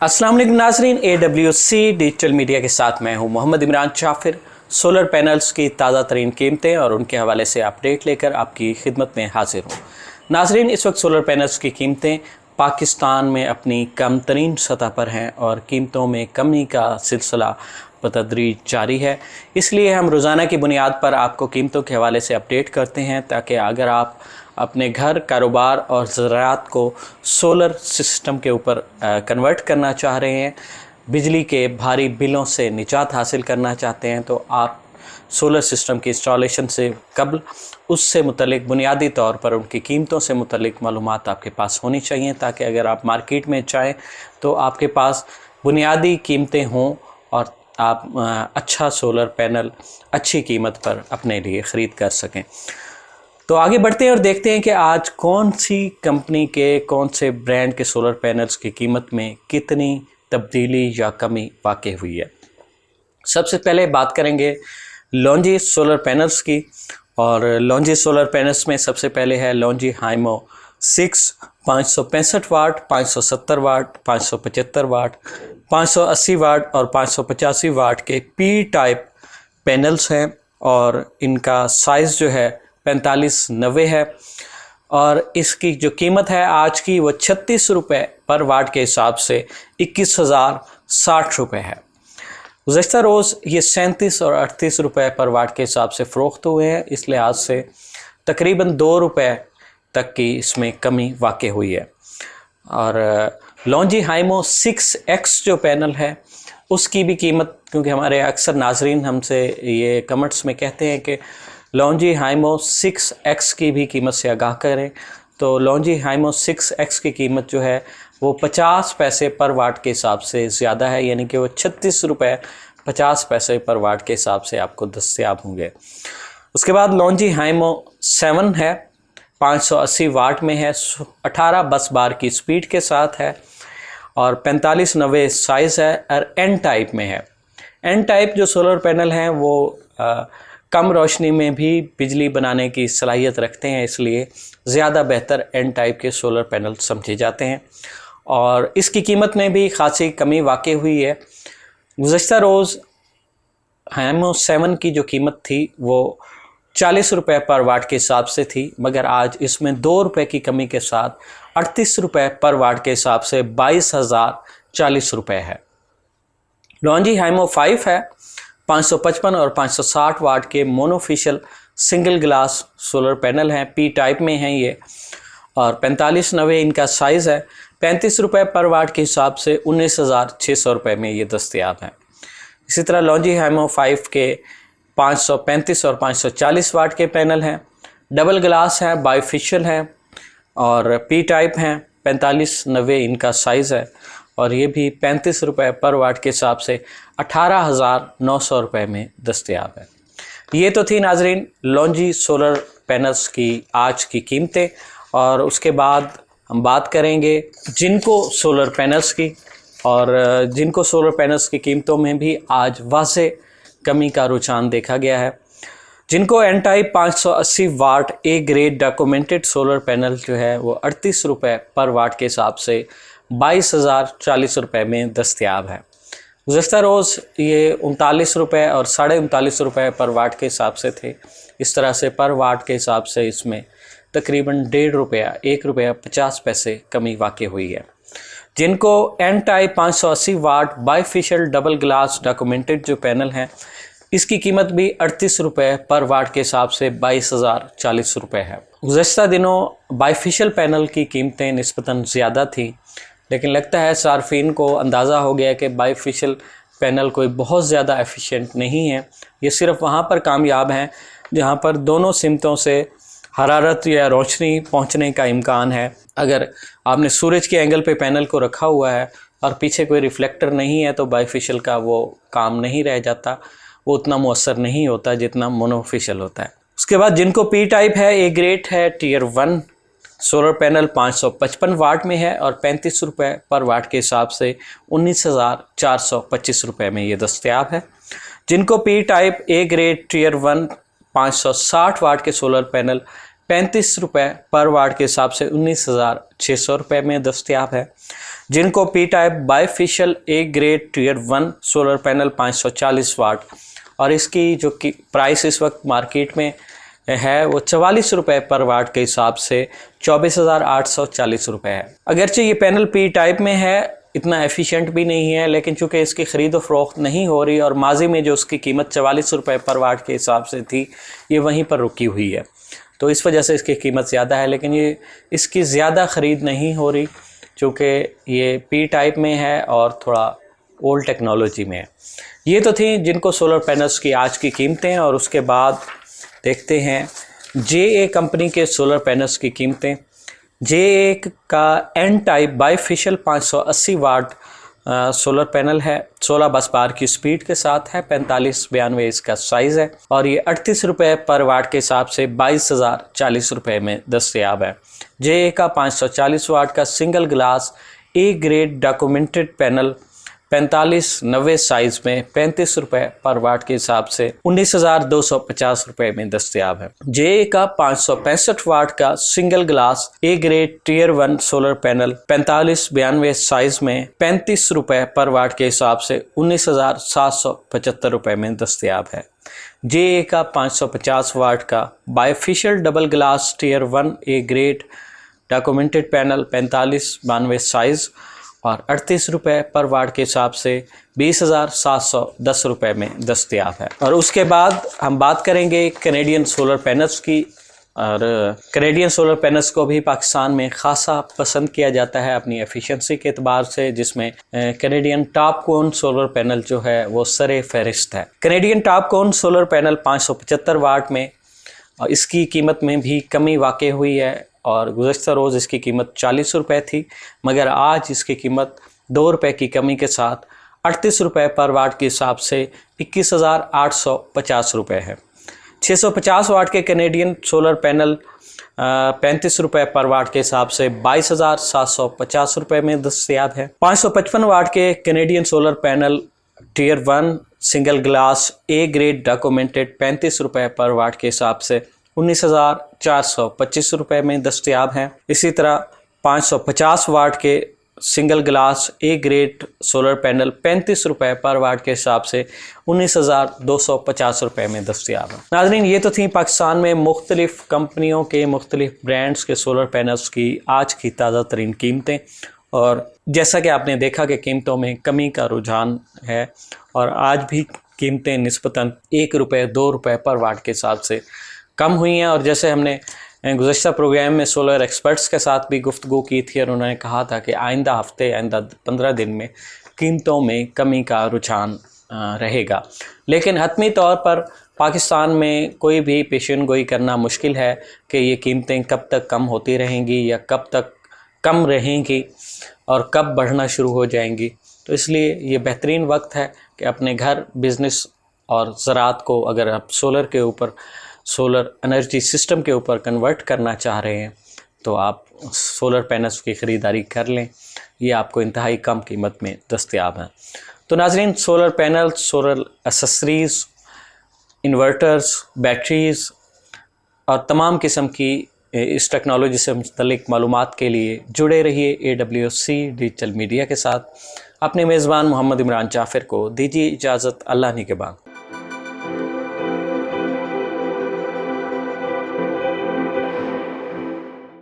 अस्सलाम वालेकुम नाज़रीन, AWC डिजिटल मीडिया के साथ मैं हूं मोहम्मद इमरान जाफिर। सोलर पैनल्स की ताज़ा तरीन कीमतें और उनके हवाले से अपडेट लेकर आपकी खिदमत में हाजिर हूं। नाज़रीन, इस वक्त सोलर पैनल्स की कीमतें पाकिस्तान में अपनी कम तरीन सतह पर हैं और कीमतों में कमी का सिलसिला बतदरीज जारी है। इसलिए हम रोज़ाना की बुनियाद पर आपको कीमतों के हवाले से अपडेट करते हैं, ताकि अगर आप अपने घर, कारोबार और ज़राअत को सोलर सिस्टम के ऊपर कन्वर्ट करना चाह रहे हैं, बिजली के भारी बिलों से निजात हासिल करना चाहते हैं, तो आप सोलर सिस्टम की इंस्टॉलेशन से कबल उससे मुतल्लिक बुनियादी तौर पर उनकी कीमतों से मुतल्लिक मालूमात आपके पास होनी चाहिए, ताकि अगर आप मार्केट में जाएँ तो आपके पास बुनियादी कीमतें हों और आप अच्छा सोलर पैनल अच्छी कीमत पर अपने लिए ख़रीद कर सकें। तो आगे बढ़ते हैं और देखते हैं कि आज कौन सी कंपनी के, कौन से ब्रांड के सोलर पैनल्स की कीमत में कितनी तब्दीली या कमी वाक़ई हुई है। सबसे पहले बात करेंगे लॉन्जी सोलर पैनल्स की, और लॉन्जी सोलर पैनल्स में सबसे पहले है लॉन्जी हाइमो 6 565 वाट, 570 वाट, 575 वाट, 580 वाट और 585 वाट के पी टाइप पैनल्स हैं, और इनका साइज़ जो है 4590 है, और इसकी जो कीमत है आज की वो 36 रुपये पर वाट के हिसाब से 21,060 रुपये है। गुज़श्ता रोज़ ये 37 और 38 रुपये पर वाट के हिसाब से फ़रोख्त हुए हैं, इस लिहाज से तकरीबन 2 रुपये तक की इसमें कमी वाक़ई हुई है। और लॉन्जी हाइमो 6X जो पैनल है उसकी भी कीमत, क्योंकि हमारे अक्सर नाजरीन हमसे ये कमेंट्स में कहते हैं कि लॉन्जी हाइमो 6X की भी कीमत से आगाह करें, तो लॉन्जी हाइमो 6X की कीमत जो है वो 50 पैसे पर वाट के हिसाब से ज़्यादा है, यानी कि वो 36 रुपये 50 पैसे पर वाट के हिसाब से आपको दस्तयाब होंगे। उसके बाद लॉन्जी हाइमो 7 है, 580 वाट में है, 18 बस बार की स्पीड के साथ है और 4590 साइज़ है और एन टाइप में है। एन टाइप जो सोलर पैनल हैं वो कम रोशनी में भी बिजली बनाने की सलाहियत रखते हैं, इसलिए ज़्यादा बेहतर एन टाइप के सोलर पैनल समझे जाते हैं, और इसकी कीमत में भी खासी कमी वाक़ई हुई है। गुज़श्ता रोज़ हाइमो 7 की जो कीमत थी वो 40 रुपये पर वाट के हिसाब से थी, मगर आज इसमें 2 रुपये की कमी के साथ 38 रुपये पर वाट के हिसाब से 22,040 रुपये है। लॉन्जी हाइमो 5 है, 555 और 560 वाट के मोनोफिशियल सिंगल ग्लास सोलर पैनल हैं, पी टाइप में हैं ये, और 4590 इनका साइज़ है। 35 रुपये पर वाट के हिसाब से 19,600 रुपये में ये दस्तयाब हैं। इसी तरह लॉन्जी हाइमो 5 के 535 और 540 वाट के पैनल हैं, डबल ग्लास हैं, बाईफिशियल हैं और पी टाइप हैं। 4590 इनका साइज़ है, और ये भी 35 रुपये पर वाट के हिसाब से 18,900 रुपये में दस्तयाब है। ये तो थी नाजरीन लॉन्जी सोलर पैनल्स की आज की कीमतें, और उसके बाद हम बात करेंगे जिनको सोलर पैनल्स की, और जिनको सोलर पैनल्स की कीमतों में भी आज वाज़े कमी का रुझान देखा गया है। जिनको N type 580 watt A grade documented solar panel जो है वो 38 रुपये पर वाट के हिसाब से 22,040 रुपये में दस्तयाब है। गुज़श्ता रोज़ ये 39 रुपये और 39.5 रुपये पर वाट के हिसाब से थे। इस तरह से पर वाट के हिसाब से इसमें तकरीबन 1.5 रुपया 1 रुपया 50 पैसे कमी वाक़ई हुई है। जिनको एन टाइप 580 वाट बाईफिशियल डबल ग्लास डॉक्यूमेंटेड जो पैनल हैं इसकी कीमत भी 38 रुपये पर वाट के हिसाब से 22,040 रुपये है। गुज़श्ता दिनों बाईफिशियल पैनल की कीमतें निस्बतन ज़्यादा थी, लेकिन लगता है सार्फिन को अंदाज़ा हो गया कि बाईफिशियल पैनल कोई बहुत ज़्यादा एफिशिएंट नहीं है। ये सिर्फ वहाँ पर कामयाब हैं जहाँ पर दोनों सिमतों से हरारत या रोशनी पहुँचने का इम्कान है। अगर आपने सूरज के एंगल पे पैनल को रखा हुआ है और पीछे कोई रिफ्लेक्टर नहीं है तो बाईफिशियल का वो काम नहीं रह जाता, वो उतना मुअस्सर नहीं होता जितना मोनोफिशियल होता है। उसके बाद जिनको पी टाइप है, ए ग्रेड है, टियर 1 सोलर पैनल 555 वाट में है और 35 रुपये पर वाट के हिसाब से 19,425 रुपये में ये दस्तयाब है। जिनको P type A grade tier 1 560 watt के सोलर पैनल 35 रुपये पर वाट के हिसाब से 19,600 रुपये में दस्तयाब है। जिनको P type bifacial A grade tier 1 solar panel 540 watt और इसकी जो कि प्राइस इस वक्त मार्केट में है वो 44 रुपये पर वाट के हिसाब से 24,840 रुपये है। अगरचे ये पैनल पी टाइप में है, इतना एफिशिएंट भी नहीं है, लेकिन चूंकि इसकी ख़रीद और फ़रोख्त नहीं हो रही और माजी में जो उसकी कीमत 44 रुपये पर वाट के हिसाब से थी ये वहीं पर रुकी हुई है, तो इस वजह से इसकी कीमत ज़्यादा है। लेकिन ये इसकी ज़्यादा ख़रीद नहीं हो रही चूँकि ये पी टाइप में है और थोड़ा ओल्ड टेक्नोलॉजी में है। ये तो थी जिनको सोलर पैनल्स की आज की कीमतें, और उसके बाद देखते हैं JA कंपनी के सोलर पैनल्स की कीमतें। JA का N type bifacial 580 watt solar panel है, 16 बस बार की स्पीड के साथ है, 4592 इसका साइज़ है और ये 38 रुपये पर वाट के हिसाब से 22,040 रुपये में दस्तयाब है। JA का 540 वाट का single glass A grade documented panel 4590 size में 35 रुपये पर वाट के हिसाब से 19,250 रुपये में दस्तयाब है। JA का 565 वाट का single glass A grade tier 1 solar panel 4592 size में 35 रुपये पर वाट के हिसाब से 19,775 रुपये में दस्तयाब है। JA का 550 वाट का bifacial double glass tier 1 A grade documented panel 4592 size और 38 रुपये पर वाट के हिसाब से 20,710 रुपये में दस्तयाब है। और उसके बाद हम बात करेंगे कैनेडियन सोलर पैनल्स की, और कैनेडियन सोलर पैनल्स को भी पाकिस्तान में ख़ासा पसंद किया जाता है अपनी एफिशिएंसी के एतबार से, जिसमें कैनेडियन टॉप कोन सोलर पैनल जो है वो सरे फहरिस्त है। कैनेडियन टॉप कोन सोलर पैनल 575 वाट में, और इसकी कीमत में भी कमी वाक़ई हुई है और गुज़श्ता रोज़ इसकी कीमत 40 रुपये थी, मगर आज इसकी कीमत 2 रुपये की कमी के साथ 38 रुपये पर वाट के हिसाब से 21,850 रुपये है। 650 वाट के कैनेडियन सोलर पैनल 35 रुपये पर वाट के हिसाब से 22,750 रुपये में दस्तयाब है। 555 वाट के Canadian solar panel tier 1 single glass A grade documented 35 रुपये पर वाट के हिसाब से 19,425 रुपये में दस्तयाब हैं। इसी तरह 550 वाट के single glass A grade solar panel 35 रुपये पर वाट के हिसाब से 19,250 रुपये में दस्तयाब है। नाज़रीन, ये तो थी पाकिस्तान में मुख्तलिफ़ कंपनियों के मुख्तलिफ़ ब्रांड्स के सोलर पैनल्स की आज की ताज़ा तरीन कीमतें, और जैसा कि आपने देखा कि कीमतों में कमी का रुझान है और आज भी कीमतें निस्बतन 1 रुपये 2 रुपये पर वाट के हिसाब से कम हुई हैं। और जैसे हमने गुज़श्ता प्रोग्राम में सोलर एक्सपर्ट्स के साथ भी गुफ्तगू की थी और उन्होंने कहा था कि आइंदा 15 दिन में कीमतों में कमी का रुझान रहेगा, लेकिन हतमी तौर पर पाकिस्तान में कोई भी पेशन गोई करना मुश्किल है कि ये कीमतें कब तक कम होती रहेंगी या कब तक कम रहेंगी और कब बढ़ना शुरू हो जाएंगी। तो इसलिए ये बेहतरीन वक्त है कि अपने घर, बिज़नेस और ज़राअत को अगर आप सोलर के ऊपर, सोलर एनर्जी सिस्टम के ऊपर कन्वर्ट करना चाह रहे हैं तो आप सोलर पैनल्स की ख़रीदारी कर लें, ये आपको इंतहाई कम कीमत में दस्तयाब हैं। तो नाज़रीन, solar panels, solar accessories, inverters, batteries और तमाम किस्म की इस टेक्नोलॉजी से मुतल्लिक़ मालूमात के लिए जुड़े रहिए AWC डिजिटल मीडिया के साथ। अपने मेज़बान मोहम्मद इमरान जाफ़िर को दीजिए इजाज़त। अल्लाह निगहबान।